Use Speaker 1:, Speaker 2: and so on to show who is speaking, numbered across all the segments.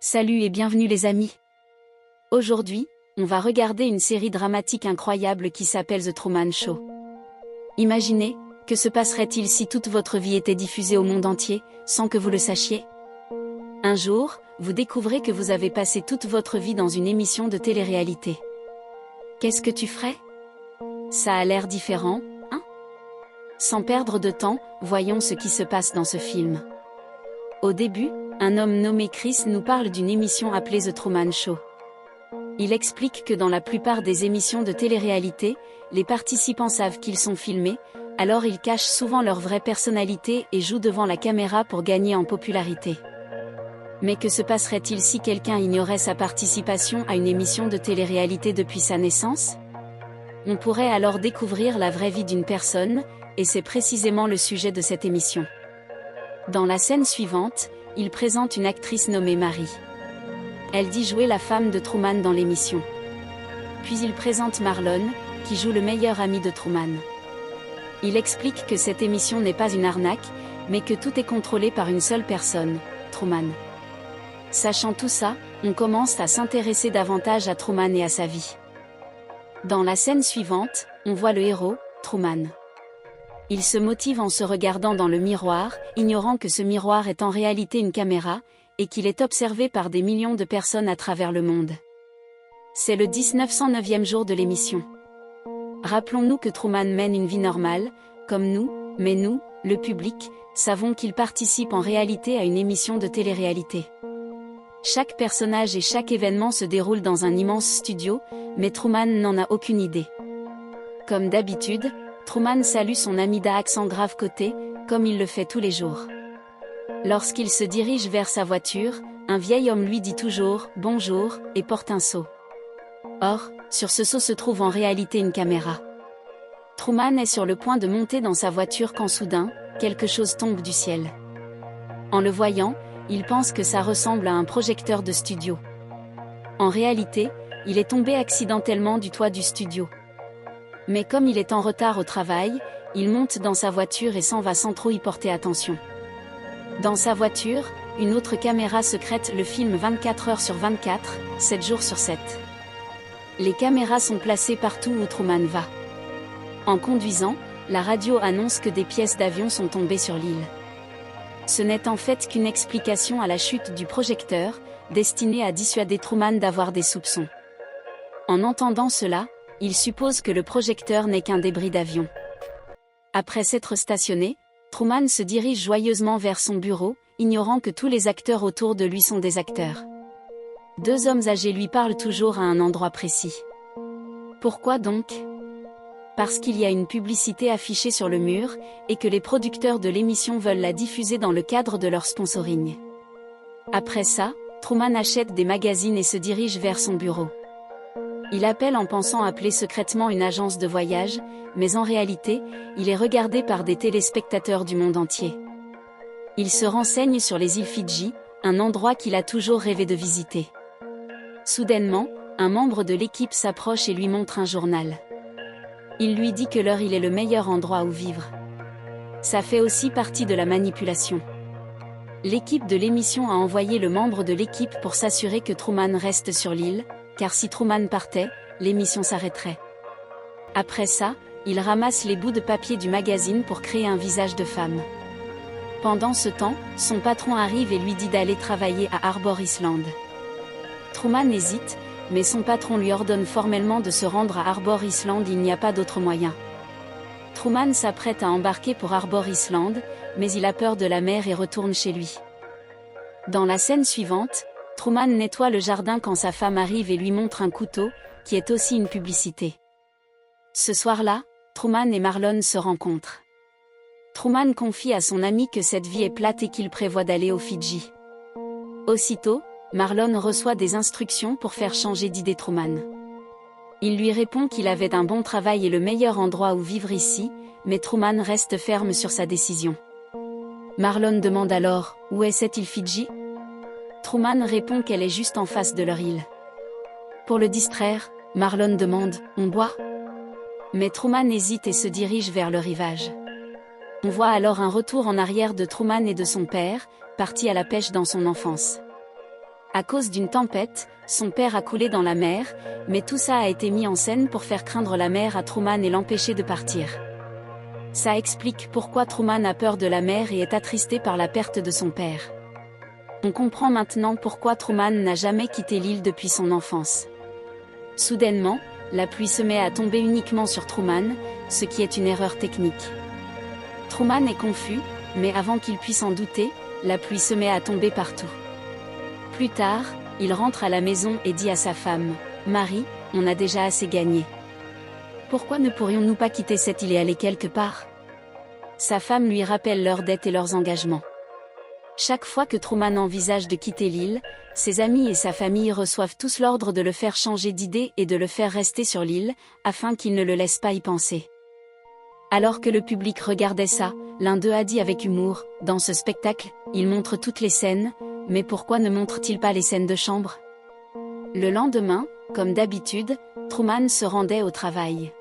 Speaker 1: Salut et bienvenue les amis. Aujourd'hui, on va regarder une série dramatique incroyable qui s'appelle The Truman Show. Imaginez, que se passerait-il si toute votre vie était diffusée au monde entier, sans que vous le sachiez? Un jour, vous découvrez que vous avez passé toute votre vie dans une émission de télé-réalité. Qu'est-ce que tu ferais? Ça a l'air différent, hein? Sans perdre de temps, voyons ce qui se passe dans ce film. Au début, un homme nommé Chris nous parle d'une émission appelée The Truman Show. Il explique que dans la plupart des émissions de télé-réalité, les participants savent qu'ils sont filmés, alors ils cachent souvent leur vraie personnalité et jouent devant la caméra pour gagner en popularité. Mais que se passerait-il si quelqu'un ignorait sa participation à une émission de télé-réalité depuis sa naissance? On pourrait alors découvrir la vraie vie d'une personne, et c'est précisément le sujet de cette émission. Dans la scène suivante, il présente une actrice nommée Marie. Elle dit jouer la femme de Truman dans l'émission. Puis il présente Marlon, qui joue le meilleur ami de Truman. Il explique que cette émission n'est pas une arnaque, mais que tout est contrôlé par une seule personne, Truman. Sachant tout ça, on commence à s'intéresser davantage à Truman et à sa vie. Dans la scène suivante, on voit le héros, Truman. Il se motive en se regardant dans le miroir, ignorant que ce miroir est en réalité une caméra, et qu'il est observé par des millions de personnes à travers le monde. C'est le 1909e jour de l'émission. Rappelons-nous que Truman mène une vie normale, comme nous, mais nous, le public, savons qu'il participe en réalité à une émission de télé-réalité. Chaque personnage et chaque événement se déroule dans un immense studio, mais Truman n'en a aucune idée. Comme d'habitude, Truman salue son ami d'un accent grave côté, comme il le fait tous les jours. Lorsqu'il se dirige vers sa voiture, un vieil homme lui dit toujours « bonjour » et porte un seau. Or, sur ce seau se trouve en réalité une caméra. Truman est sur le point de monter dans sa voiture quand soudain, quelque chose tombe du ciel. En le voyant, il pense que ça ressemble à un projecteur de studio. En réalité, il est tombé accidentellement du toit du studio. Mais comme il est en retard au travail, il monte dans sa voiture et s'en va sans trop y porter attention. Dans sa voiture, une autre caméra secrète le filme 24 heures sur 24, 7 jours sur 7. Les caméras sont placées partout où Truman va. En conduisant, la radio annonce que des pièces d'avion sont tombées sur l'île. Ce n'est en fait qu'une explication à la chute du projecteur, destinée à dissuader Truman d'avoir des soupçons. En entendant cela, il suppose que le projecteur n'est qu'un débris d'avion. Après s'être stationné, Truman se dirige joyeusement vers son bureau, ignorant que tous les acteurs autour de lui sont des acteurs. Deux hommes âgés lui parlent toujours à un endroit précis. Pourquoi donc? Parce qu'il y a une publicité affichée sur le mur, et que les producteurs de l'émission veulent la diffuser dans le cadre de leur sponsoring. Après ça, Truman achète des magazines et se dirige vers son bureau. Il appelle en pensant appeler secrètement une agence de voyage, mais en réalité, il est regardé par des téléspectateurs du monde entier. Il se renseigne sur les îles Fidji, un endroit qu'il a toujours rêvé de visiter. Soudainement, un membre de l'équipe s'approche et lui montre un journal. Il lui dit que l'heure il est le meilleur endroit où vivre. Ça fait aussi partie de la manipulation. L'équipe de l'émission a envoyé le membre de l'équipe pour s'assurer que Truman reste sur l'île, car si Truman partait, l'émission s'arrêterait. Après ça, il ramasse les bouts de papier du magazine pour créer un visage de femme. Pendant ce temps, son patron arrive et lui dit d'aller travailler à Harbor Island. Truman hésite, mais son patron lui ordonne formellement de se rendre à Harbor Island, il n'y a pas d'autre moyen. Truman s'apprête à embarquer pour Harbor Island, mais il a peur de la mer et retourne chez lui. Dans la scène suivante, Truman nettoie le jardin quand sa femme arrive et lui montre un couteau, qui est aussi une publicité. Ce soir-là, Truman et Marlon se rencontrent. Truman confie à son ami que cette vie est plate et qu'il prévoit d'aller aux Fidji. Aussitôt, Marlon reçoit des instructions pour faire changer d'idée Truman. Il lui répond qu'il avait un bon travail et le meilleur endroit où vivre ici, mais Truman reste ferme sur sa décision. Marlon demande alors « Où est cette île Fidji ?» Truman répond qu'elle est juste en face de leur île. Pour le distraire, Marlon demande « On boit ?» Mais Truman hésite et se dirige vers le rivage. On voit alors un retour en arrière de Truman et de son père, partis à la pêche dans son enfance. À cause d'une tempête, son père a coulé dans la mer, mais tout ça a été mis en scène pour faire craindre la mer à Truman et l'empêcher de partir. Ça explique pourquoi Truman a peur de la mer et est attristé par la perte de son père. On comprend maintenant pourquoi Truman n'a jamais quitté l'île depuis son enfance. Soudainement, la pluie se met à tomber uniquement sur Truman, ce qui est une erreur technique. Truman est confus, mais avant qu'il puisse en douter, la pluie se met à tomber partout. Plus tard, il rentre à la maison et dit à sa femme, « Marie, on a déjà assez gagné. Pourquoi ne pourrions-nous pas quitter cette île et aller quelque part ?» Sa femme lui rappelle leurs dettes et leurs engagements. Chaque fois que Truman envisage de quitter l'île, ses amis et sa famille reçoivent tous l'ordre de le faire changer d'idée et de le faire rester sur l'île, afin qu'il ne le laisse pas y penser. Alors que le public regardait ça, l'un d'eux a dit avec humour, « Dans ce spectacle, il montre toutes les scènes, mais pourquoi ne montre-t-il pas les scènes de chambre ?» Le lendemain, comme d'habitude, Truman se rendait au travail.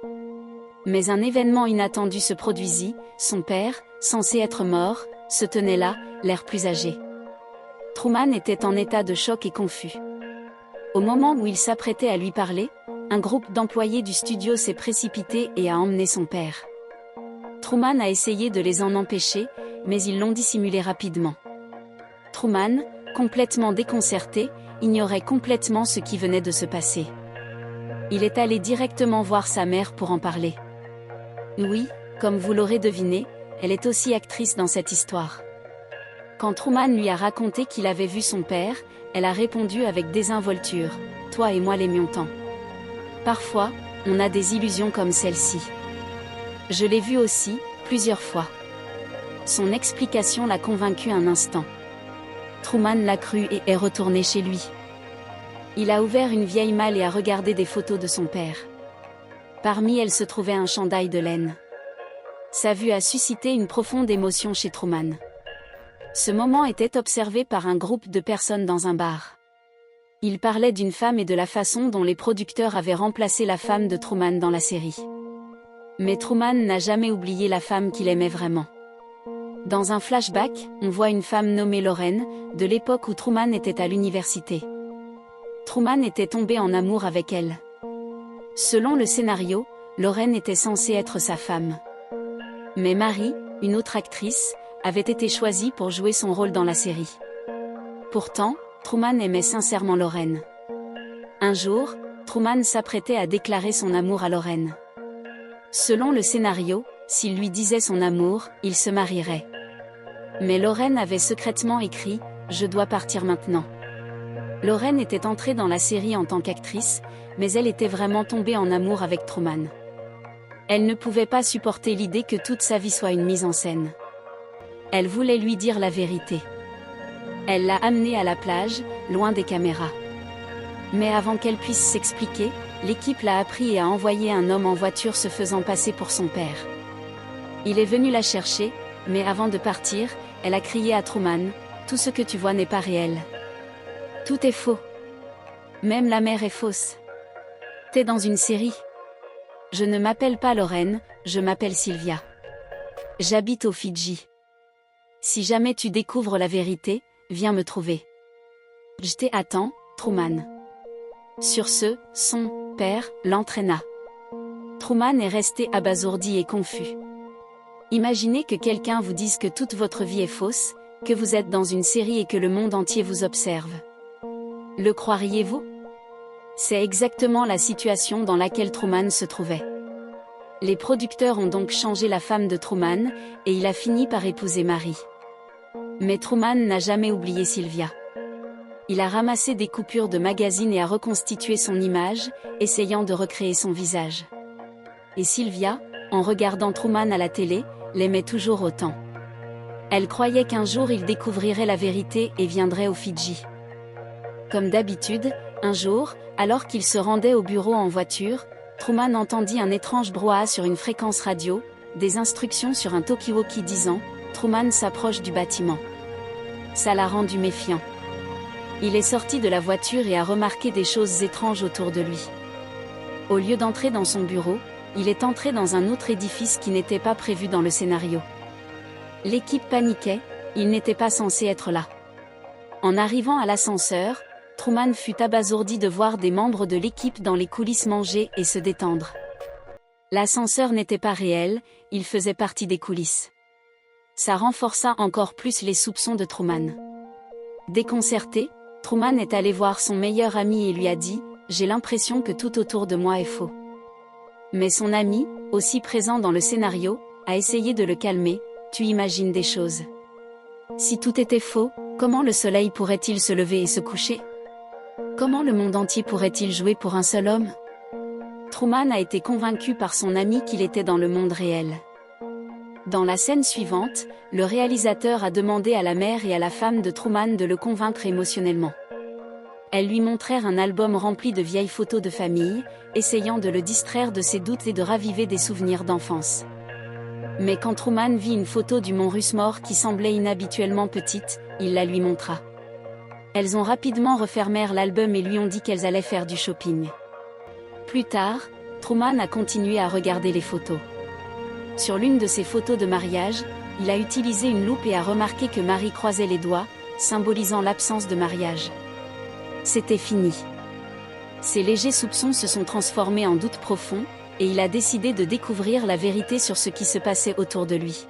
Speaker 1: Mais un événement inattendu se produisit, son père, censé être mort, se tenait là, l'air plus âgé. Truman était en état de choc et confus. Au moment où il s'apprêtait à lui parler, un groupe d'employés du studio s'est précipité et a emmené son père. Truman a essayé de les en empêcher, mais ils l'ont dissimulé rapidement. Truman, complètement déconcerté, ignorait complètement ce qui venait de se passer. Il est allé directement voir sa mère pour en parler. Oui, comme vous l'aurez deviné, elle est aussi actrice dans cette histoire. Quand Truman lui a raconté qu'il avait vu son père, elle a répondu avec désinvolture, « Toi et moi l'aimions tant. Parfois, on a des illusions comme celle-ci. Je l'ai vu aussi, plusieurs fois. » Son explication l'a convaincu un instant. Truman l'a cru et est retourné chez lui. Il a ouvert une vieille malle et a regardé des photos de son père. Parmi elles se trouvait un chandail de laine. Sa vue a suscité une profonde émotion chez Truman. Ce moment était observé par un groupe de personnes dans un bar. Il parlait d'une femme et de la façon dont les producteurs avaient remplacé la femme de Truman dans la série. Mais Truman n'a jamais oublié la femme qu'il aimait vraiment. Dans un flashback, on voit une femme nommée Lorraine, de l'époque où Truman était à l'université. Truman était tombé en amour avec elle. Selon le scénario, Lorraine était censée être sa femme. Mais Marie, une autre actrice, avait été choisie pour jouer son rôle dans la série. Pourtant, Truman aimait sincèrement Lorraine. Un jour, Truman s'apprêtait à déclarer son amour à Lorraine. Selon le scénario, s'il lui disait son amour, il se marierait. Mais Lorraine avait secrètement écrit « Je dois partir maintenant ». Lorraine était entrée dans la série en tant qu'actrice, mais elle était vraiment tombée en amour avec Truman. Elle ne pouvait pas supporter l'idée que toute sa vie soit une mise en scène. Elle voulait lui dire la vérité. Elle l'a amené à la plage, loin des caméras. Mais avant qu'elle puisse s'expliquer, l'équipe l'a appris et a envoyé un homme en voiture se faisant passer pour son père. Il est venu la chercher, mais avant de partir, elle a crié à Truman, « Tout ce que tu vois n'est pas réel. Tout est faux. Même la mer est fausse. T'es dans une série. Je ne m'appelle pas Lorraine, je m'appelle Sylvia. J'habite aux Fidji. Si jamais tu découvres la vérité, viens me trouver. Je t'attends, Truman. » Sur ce, son père l'entraîna. Truman est resté abasourdi et confus. Imaginez que quelqu'un vous dise que toute votre vie est fausse, que vous êtes dans une série et que le monde entier vous observe. Le croiriez-vous? C'est exactement la situation dans laquelle Truman se trouvait. Les producteurs ont donc changé la femme de Truman, et il a fini par épouser Marie. Mais Truman n'a jamais oublié Sylvia. Il a ramassé des coupures de magazines et a reconstitué son image, essayant de recréer son visage. Et Sylvia, en regardant Truman à la télé, l'aimait toujours autant. Elle croyait qu'un jour il découvrirait la vérité et viendrait aux Fidji. Comme d'habitude, un jour, alors qu'il se rendait au bureau en voiture, Truman entendit un étrange brouhaha sur une fréquence radio, des instructions sur un talkie-walkie disant « Truman s'approche du bâtiment ». Ça l'a rendu méfiant. Il est sorti de la voiture et a remarqué des choses étranges autour de lui. Au lieu d'entrer dans son bureau, il est entré dans un autre édifice qui n'était pas prévu dans le scénario. L'équipe paniquait, il n'était pas censé être là. En arrivant à l'ascenseur, Truman fut abasourdi de voir des membres de l'équipe dans les coulisses manger et se détendre. L'ascenseur n'était pas réel, il faisait partie des coulisses. Ça renforça encore plus les soupçons de Truman. Déconcerté, Truman est allé voir son meilleur ami et lui a dit « J'ai l'impression que tout autour de moi est faux ». Mais son ami, aussi présent dans le scénario, a essayé de le calmer « Tu imagines des choses. Si tout était faux, comment le soleil pourrait-il se lever et se coucher? Comment le monde entier pourrait-il jouer pour un seul homme ?» Truman a été convaincu par son ami qu'il était dans le monde réel. Dans la scène suivante, le réalisateur a demandé à la mère et à la femme de Truman de le convaincre émotionnellement. Elles lui montrèrent un album rempli de vieilles photos de famille, essayant de le distraire de ses doutes et de raviver des souvenirs d'enfance. Mais quand Truman vit une photo du mont Rushmore qui semblait inhabituellement petite, il la lui montra. Elles ont rapidement refermèrent l'album et lui ont dit qu'elles allaient faire du shopping. Plus tard, Truman a continué à regarder les photos. Sur l'une de ses photos de mariage, il a utilisé une loupe et a remarqué que Marie croisait les doigts, symbolisant l'absence de mariage. C'était fini. Ses légers soupçons se sont transformés en doutes profonds, et il a décidé de découvrir la vérité sur ce qui se passait autour de lui.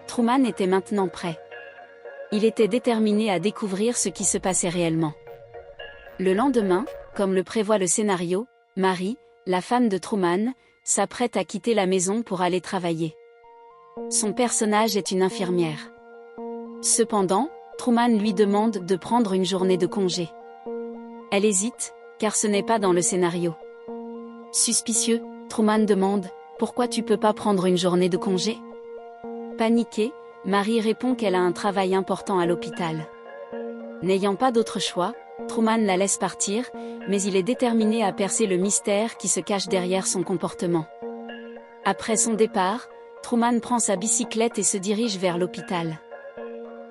Speaker 1: Truman était maintenant prêt. Il était déterminé à découvrir ce qui se passait réellement. Le lendemain, comme le prévoit le scénario, Marie, la femme de Truman, s'apprête à quitter la maison pour aller travailler. Son personnage est une infirmière. Cependant, Truman lui demande de prendre une journée de congé. Elle hésite, car ce n'est pas dans le scénario. Suspicieux, Truman demande « Pourquoi tu peux pas prendre une journée de congé ?» Paniquée, Marie répond qu'elle a un travail important à l'hôpital. N'ayant pas d'autre choix, Truman la laisse partir, mais il est déterminé à percer le mystère qui se cache derrière son comportement. Après son départ, Truman prend sa bicyclette et se dirige vers l'hôpital.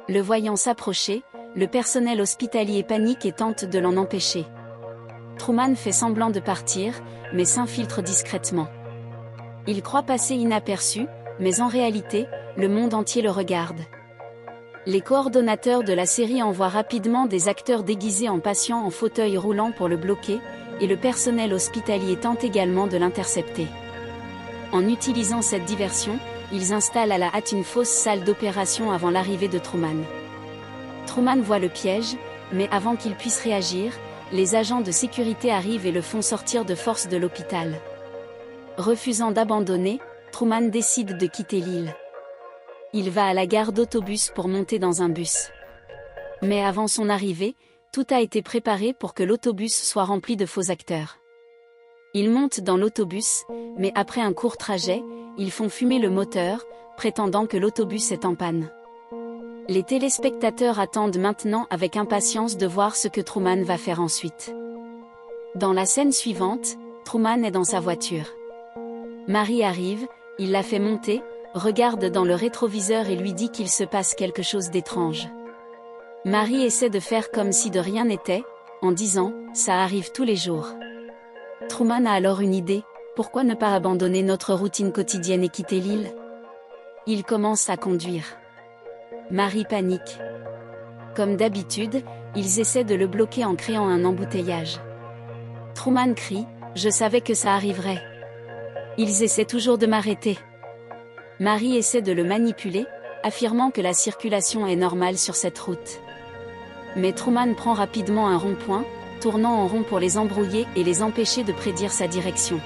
Speaker 1: Le voyant s'approcher, le personnel hospitalier panique et tente de l'en empêcher. Truman fait semblant de partir, mais s'infiltre discrètement. Il croit passer inaperçu, mais en réalité, le monde entier le regarde. Les coordonnateurs de la série envoient rapidement des acteurs déguisés en patients en fauteuil roulant pour le bloquer, et le personnel hospitalier tente également de l'intercepter. En utilisant cette diversion, ils installent à la hâte une fausse salle d'opération avant l'arrivée de Truman. Truman voit le piège, mais avant qu'il puisse réagir, les agents de sécurité arrivent et le font sortir de force de l'hôpital. Refusant d'abandonner, Truman décide de quitter l'île. Il va à la gare d'autobus pour monter dans un bus. Mais avant son arrivée, tout a été préparé pour que l'autobus soit rempli de faux acteurs. Ils montent dans l'autobus, mais après un court trajet, ils font fumer le moteur, prétendant que l'autobus est en panne. Les téléspectateurs attendent maintenant avec impatience de voir ce que Truman va faire ensuite. Dans la scène suivante, Truman est dans sa voiture. Marie arrive, il la fait monter, regarde dans le rétroviseur et lui dit qu'il se passe quelque chose d'étrange. Marie essaie de faire comme si de rien n'était, en disant « ça arrive tous les jours ». Truman a alors une idée, pourquoi ne pas abandonner notre routine quotidienne et quitter l'île? Il commence à conduire. Marie panique. Comme d'habitude, ils essaient de le bloquer en créant un embouteillage. Truman crie « je savais que ça arriverait. Ils essaient toujours de m'arrêter ». Marie essaie de le manipuler, affirmant que la circulation est normale sur cette route. Mais Truman prend rapidement un rond-point, tournant en rond pour les embrouiller et les empêcher de prédire sa direction.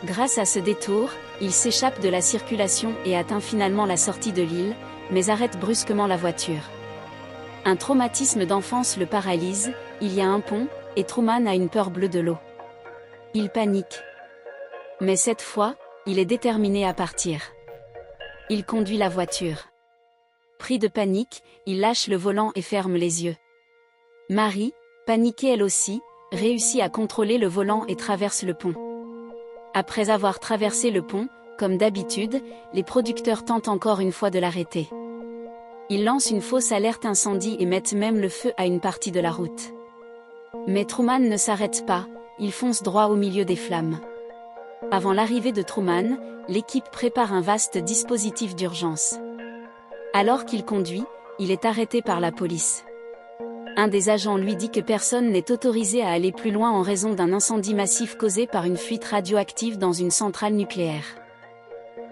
Speaker 1: Grâce à ce détour, il s'échappe de la circulation et atteint finalement la sortie de l'île, mais arrête brusquement la voiture. Un traumatisme d'enfance le paralyse, il y a un pont, et Truman a une peur bleue de l'eau. Il panique. Mais cette fois, il est déterminé à partir. Il conduit la voiture. Pris de panique, il lâche le volant et ferme les yeux. Marie, paniquée elle aussi, réussit à contrôler le volant et traverse le pont. Après avoir traversé le pont, comme d'habitude, les producteurs tentent encore une fois de l'arrêter. Ils lancent une fausse alerte incendie et mettent même le feu à une partie de la route. Mais Truman ne s'arrête pas, il fonce droit au milieu des flammes. Avant l'arrivée de Truman, l'équipe prépare un vaste dispositif d'urgence. Alors qu'il conduit, il est arrêté par la police. Un des agents lui dit que personne n'est autorisé à aller plus loin en raison d'un incendie massif causé par une fuite radioactive dans une centrale nucléaire.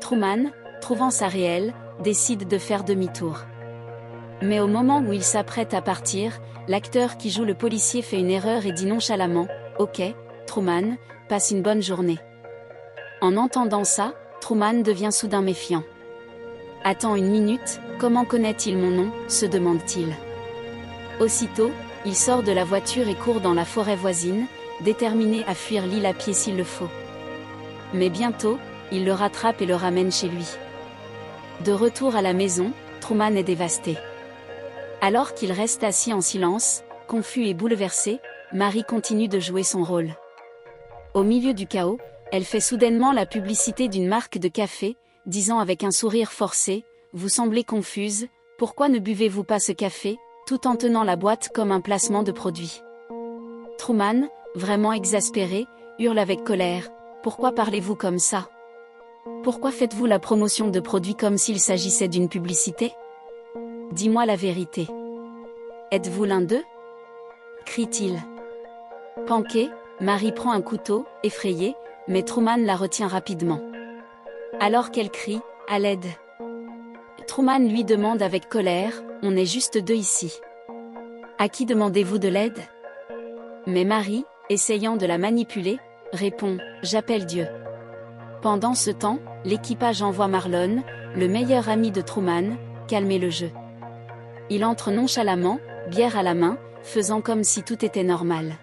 Speaker 1: Truman, trouvant ça réel, décide de faire demi-tour. Mais au moment où il s'apprête à partir, l'acteur qui joue le policier fait une erreur et dit nonchalamment « Ok, Truman, passe une bonne journée ». En entendant ça, Truman devient soudain méfiant. « Attends une minute, comment connaît-il mon nom ?» se demande-t-il. Aussitôt, il sort de la voiture et court dans la forêt voisine, déterminé à fuir l'île à pied s'il le faut. Mais bientôt, il le rattrape et le ramène chez lui. De retour à la maison, Truman est dévasté. Alors qu'il reste assis en silence, confus et bouleversé, Mary continue de jouer son rôle. Au milieu du chaos, elle fait soudainement la publicité d'une marque de café, disant avec un sourire forcé « Vous semblez confuse, pourquoi ne buvez-vous pas ce café ?» tout en tenant la boîte comme un placement de produit. Truman, vraiment exaspéré, hurle avec colère « Pourquoi parlez-vous comme ça ? Pourquoi faites-vous la promotion de produits comme s'il s'agissait d'une publicité ? Dis-moi la vérité. Êtes-vous l'un d'eux ? Crie-t-il. Panquée, Mary prend un couteau, effrayée, mais Truman la retient rapidement. Alors qu'elle crie « À l'aide !» Truman lui demande avec colère « On est juste deux ici. À qui demandez-vous de l'aide ?» Mais Mary, essayant de la manipuler, répond « J'appelle Dieu ». Pendant ce temps, l'équipage envoie Marlon, le meilleur ami de Truman, calmer le jeu. Il entre nonchalamment, bière à la main, faisant comme si tout était normal.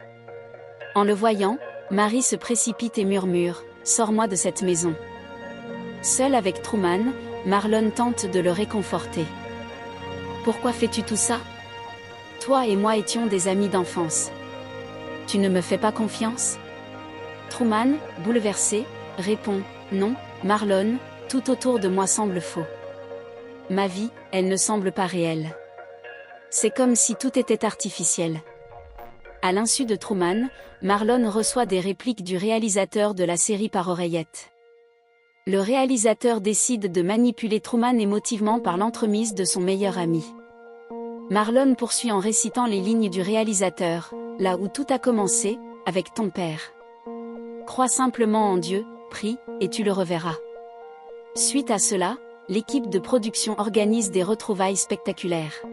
Speaker 1: En le voyant, Mary se précipite et murmure « Sors-moi de cette maison ». Seul avec Truman, Marlon tente de le réconforter. « Pourquoi fais-tu tout ça ? Toi et moi étions des amis d'enfance. Tu ne me fais pas confiance ? » Truman, bouleversé, répond « Non, Marlon, tout autour de moi semble faux. Ma vie, elle ne semble pas réelle. C'est comme si tout était artificiel. » À l'insu de Truman, Marlon reçoit des répliques du réalisateur de la série par oreillette. Le réalisateur décide de manipuler Truman émotivement par l'entremise de son meilleur ami. Marlon poursuit en récitant les lignes du réalisateur, là où tout a commencé, avec ton père. Crois simplement en Dieu, prie, et tu le reverras. Suite à cela, l'équipe de production organise des retrouvailles spectaculaires.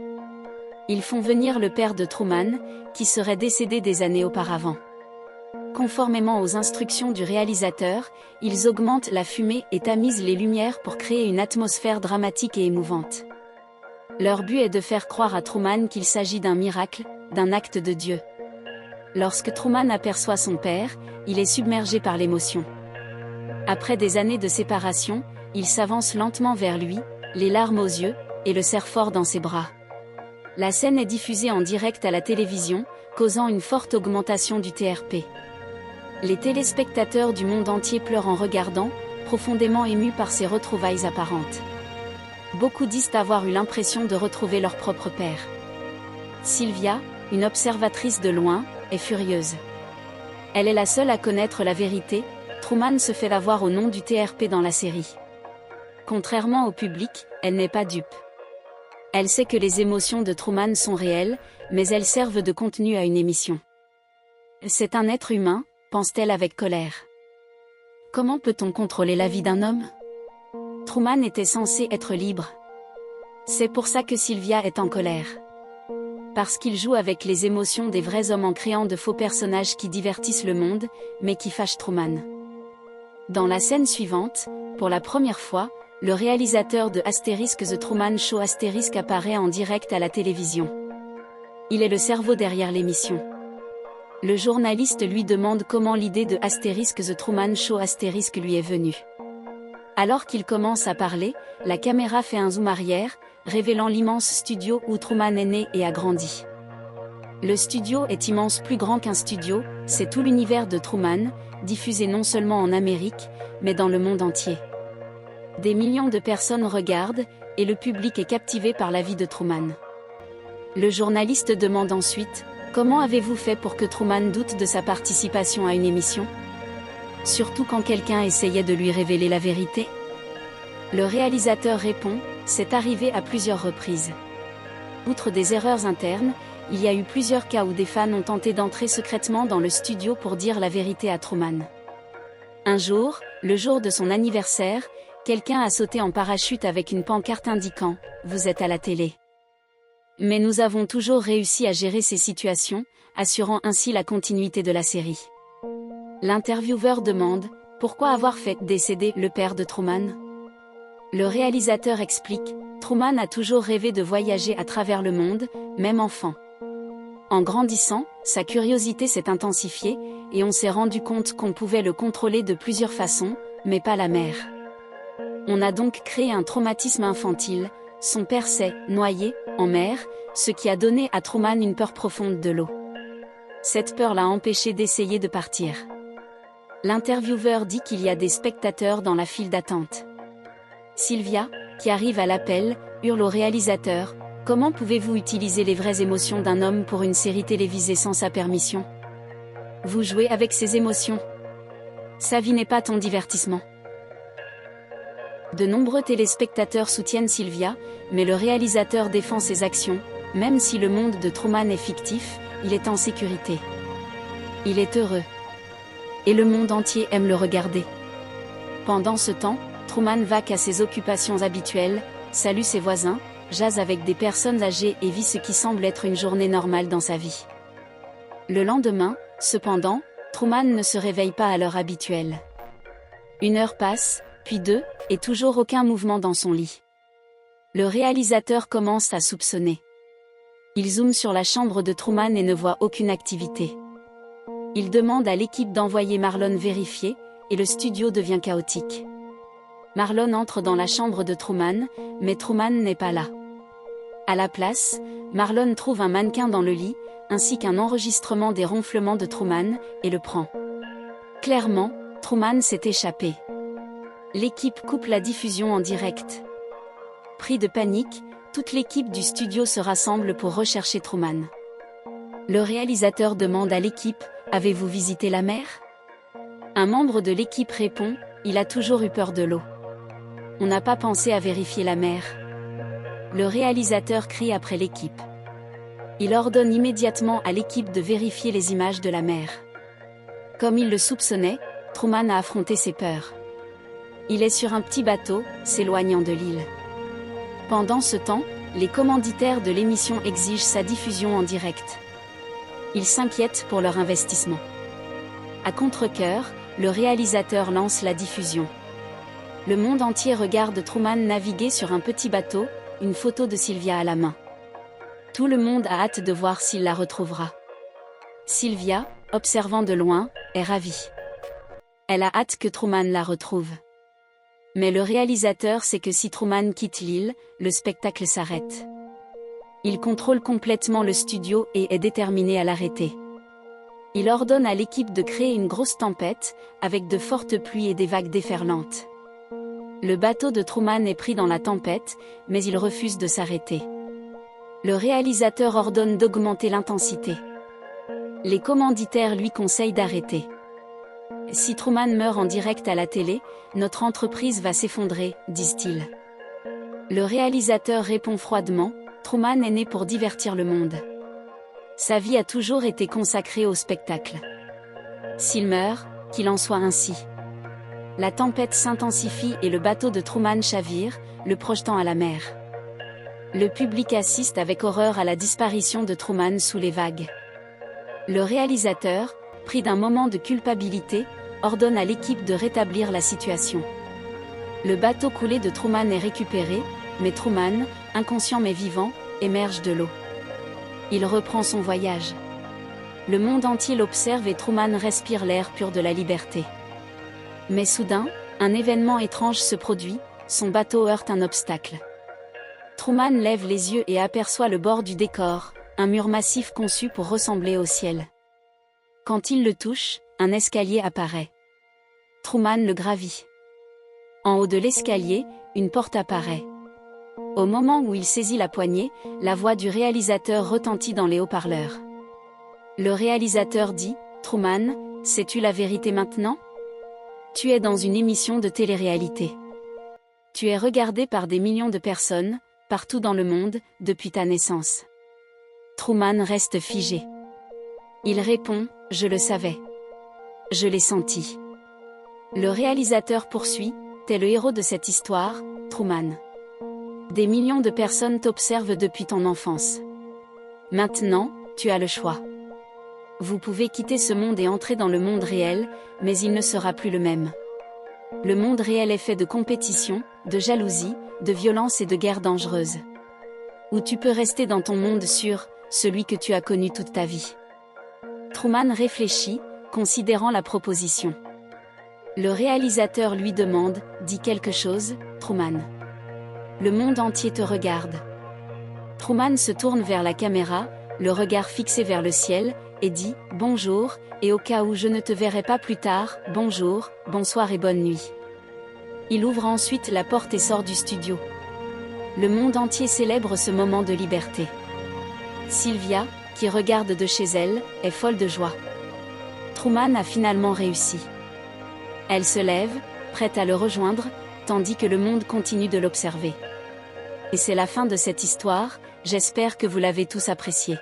Speaker 1: Ils font venir le père de Truman, qui serait décédé des années auparavant. Conformément aux instructions du réalisateur, ils augmentent la fumée et tamisent les lumières pour créer une atmosphère dramatique et émouvante. Leur but est de faire croire à Truman qu'il s'agit d'un miracle, d'un acte de Dieu. Lorsque Truman aperçoit son père, il est submergé par l'émotion. Après des années de séparation, il s'avance lentement vers lui, les larmes aux yeux, et le serre fort dans ses bras. La scène est diffusée en direct à la télévision, causant une forte augmentation du TRP. Les téléspectateurs du monde entier pleurent en regardant, profondément émus par ces retrouvailles apparentes. Beaucoup disent avoir eu l'impression de retrouver leur propre père. Sylvia, une observatrice de loin, est furieuse. Elle est la seule à connaître la vérité, Truman se fait l'avoir au nom du TRP dans la série. Contrairement au public, elle n'est pas dupe. Elle sait que les émotions de Truman sont réelles, mais elles servent de contenu à une émission. C'est un être humain, pense-t-elle avec colère. Comment peut-on contrôler la vie d'un homme ? Truman était censé être libre. C'est pour ça que Sylvia est en colère. Parce qu'il joue avec les émotions des vrais hommes en créant de faux personnages qui divertissent le monde, mais qui fâchent Truman. Dans la scène suivante, pour la première fois, le réalisateur de * The Truman Show * apparaît en direct à la télévision. Il est le cerveau derrière l'émission. Le journaliste lui demande comment l'idée de * The Truman Show * lui est venue. Alors qu'il commence à parler, la caméra fait un zoom arrière, révélant l'immense studio où Truman est né et a grandi. Le studio est immense, plus grand qu'un studio, c'est tout l'univers de Truman, diffusé non seulement en Amérique, mais dans le monde entier. Des millions de personnes regardent, et le public est captivé par la vie de Truman. Le journaliste demande ensuite « Comment avez-vous fait pour que Truman doute de sa participation à une émission ? Surtout quand quelqu'un essayait de lui révéler la vérité ?» Le réalisateur répond « C'est arrivé à plusieurs reprises. Outre des erreurs internes, il y a eu plusieurs cas où des fans ont tenté d'entrer secrètement dans le studio pour dire la vérité à Truman. Un jour, le jour de son anniversaire, quelqu'un a sauté en parachute avec une pancarte indiquant « Vous êtes à la télé ». Mais nous avons toujours réussi à gérer ces situations, assurant ainsi la continuité de la série. L'intervieweur demande « Pourquoi avoir fait décéder le père de Truman ?» Le réalisateur explique « Truman a toujours rêvé de voyager à travers le monde, même enfant. En grandissant, sa curiosité s'est intensifiée, et on s'est rendu compte qu'on pouvait le contrôler de plusieurs façons, mais pas la mer. On a donc créé un traumatisme infantile, son père s'est noyé en mer, ce qui a donné à Truman une peur profonde de l'eau. Cette peur l'a empêché d'essayer de partir. » L'intervieweur dit qu'il y a des spectateurs dans la file d'attente. Sylvia, qui arrive à l'appel, hurle au réalisateur « Comment pouvez-vous utiliser les vraies émotions d'un homme pour une série télévisée sans sa permission? Vous jouez avec ses émotions. Sa vie n'est pas ton divertissement. » De nombreux téléspectateurs soutiennent Sylvia, mais le réalisateur défend ses actions. Même si le monde de Truman est fictif, il est en sécurité. Il est heureux. Et le monde entier aime le regarder. Pendant ce temps, Truman vaque à ses occupations habituelles, salue ses voisins, jase avec des personnes âgées et vit ce qui semble être une journée normale dans sa vie. Le lendemain, cependant, Truman ne se réveille pas à l'heure habituelle. 1 heure passe, puis 2, et toujours aucun mouvement dans son lit. Le réalisateur commence à soupçonner. Il zoome sur la chambre de Truman et ne voit aucune activité. Il demande à l'équipe d'envoyer Marlon vérifier, et le studio devient chaotique. Marlon entre dans la chambre de Truman, mais Truman n'est pas là. À la place, Marlon trouve un mannequin dans le lit, ainsi qu'un enregistrement des ronflements de Truman, et le prend. Clairement, Truman s'est échappé. L'équipe coupe la diffusion en direct. Pris de panique, toute l'équipe du studio se rassemble pour rechercher Truman. Le réalisateur demande à l'équipe « Avez-vous visité la mer ?» Un membre de l'équipe répond « Il a toujours eu peur de l'eau. On n'a pas pensé à vérifier la mer. » Le réalisateur crie après l'équipe. Il ordonne immédiatement à l'équipe de vérifier les images de la mer. Comme il le soupçonnait, Truman a affronté ses peurs. Il est sur un petit bateau, s'éloignant de l'île. Pendant ce temps, les commanditaires de l'émission exigent sa diffusion en direct. Ils s'inquiètent pour leur investissement. À contre-cœur, le réalisateur lance la diffusion. Le monde entier regarde Truman naviguer sur un petit bateau, une photo de Sylvia à la main. Tout le monde a hâte de voir s'il la retrouvera. Sylvia, observant de loin, est ravie. Elle a hâte que Truman la retrouve. Mais le réalisateur sait que si Truman quitte l'île, le spectacle s'arrête. Il contrôle complètement le studio et est déterminé à l'arrêter. Il ordonne à l'équipe de créer une grosse tempête, avec de fortes pluies et des vagues déferlantes. Le bateau de Truman est pris dans la tempête, mais il refuse de s'arrêter. Le réalisateur ordonne d'augmenter l'intensité. Les commanditaires lui conseillent d'arrêter. Si Truman meurt en direct à la télé, notre entreprise va s'effondrer, disent-ils. Le réalisateur répond froidement, Truman est né pour divertir le monde. Sa vie a toujours été consacrée au spectacle. S'il meurt, qu'il en soit ainsi. La tempête s'intensifie et le bateau de Truman chavire, le projetant à la mer. Le public assiste avec horreur à la disparition de Truman sous les vagues. Le réalisateur, pris d'un moment de culpabilité, ordonne à l'équipe de rétablir la situation. Le bateau coulé de Truman est récupéré, mais Truman, inconscient mais vivant, émerge de l'eau. Il reprend son voyage. Le monde entier l'observe et Truman respire l'air pur de la liberté. Mais soudain, un événement étrange se produit, son bateau heurte un obstacle. Truman lève les yeux et aperçoit le bord du décor, un mur massif conçu pour ressembler au ciel. Quand il le touche, un escalier apparaît. Truman le gravit. En haut de l'escalier, une porte apparaît. Au moment où il saisit la poignée, la voix du réalisateur retentit dans les haut-parleurs. Le réalisateur dit « Truman, sais-tu la vérité maintenant ? Tu es dans une émission de télé-réalité. Tu es regardé par des millions de personnes, partout dans le monde, depuis ta naissance. Truman reste figé. Il répond, « Je le savais. Je l'ai senti. » Le réalisateur poursuit, « T'es le héros de cette histoire, Truman. Des millions de personnes t'observent depuis ton enfance. Maintenant, tu as le choix. Vous pouvez quitter ce monde et entrer dans le monde réel, mais il ne sera plus le même. Le monde réel est fait de compétition, de jalousie, de violence et de guerres dangereuses. Ou tu peux rester dans ton monde sûr, celui que tu as connu toute ta vie. » Truman réfléchit, considérant la proposition. Le réalisateur lui demande, « Dis quelque chose, Truman. Le monde entier te regarde. » Truman se tourne vers la caméra, le regard fixé vers le ciel, et dit, « Bonjour, et au cas où je ne te verrai pas plus tard, bonjour, bonsoir et bonne nuit. » Il ouvre ensuite la porte et sort du studio. Le monde entier célèbre ce moment de liberté. Sylvia, qui regarde de chez elle, est folle de joie. Truman a finalement réussi. Elle se lève, prête à le rejoindre, tandis que le monde continue de l'observer. Et c'est la fin de cette histoire, j'espère que vous l'avez tous appréciée.